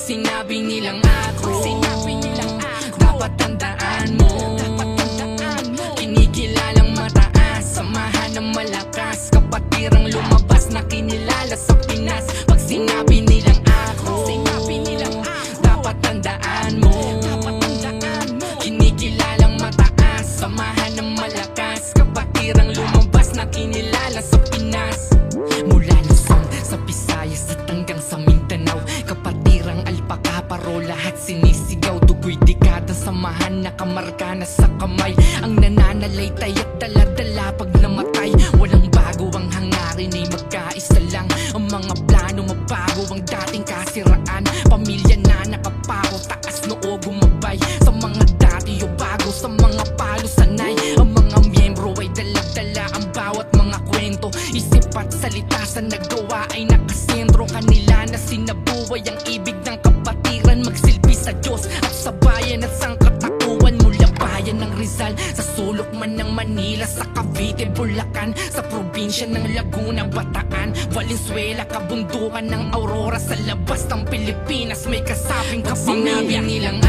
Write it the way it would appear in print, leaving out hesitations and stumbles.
sinabi nilang ako, dapat tandaan mo, kinikilalang mataas, samahan ng malakas, kapatirang lumabas na kinilala sa Pinas. Pag sinabi nilang ako, dapat tandaan mo, kinikilalang mataas, samahan ng malakas, kapatirang lumabas na kinilala sa Pinas. Mula Luzon sa Visayas at hanggang sa Mindanao, kapatirang alpaka, paro lahat sinisigaw. Dugoy dekadang samahan, nakamarka na sa kamay, ang nananalaytay at dala-dala pag namatay. Walang bago, ang hangarin ay magkaisa lang, ang mga plano mabago, ang dating kasiraan. Pamilya na nakapako, taas noo gumabay, sa mga dati o bago, sa mga palo sanay. Ang mga miyembro ay dala-dala ang bawat mga kwento, isip at salita sa nagawa ay nakasentro. Kanila na sinabuhay ang ibig ng kapatiran, magsilbi sa Diyos at sa bayan at sangkatauhan. Mula bayan ng Rizal, sa sulok man ng Manila, sa Cavite, Bulacan, sa probinsya ng Laguna, Bataan, Valenzuela, kabundukan ng Aurora, sa labas ng Pilipinas may kasabing kapamilya. Sinabi nilang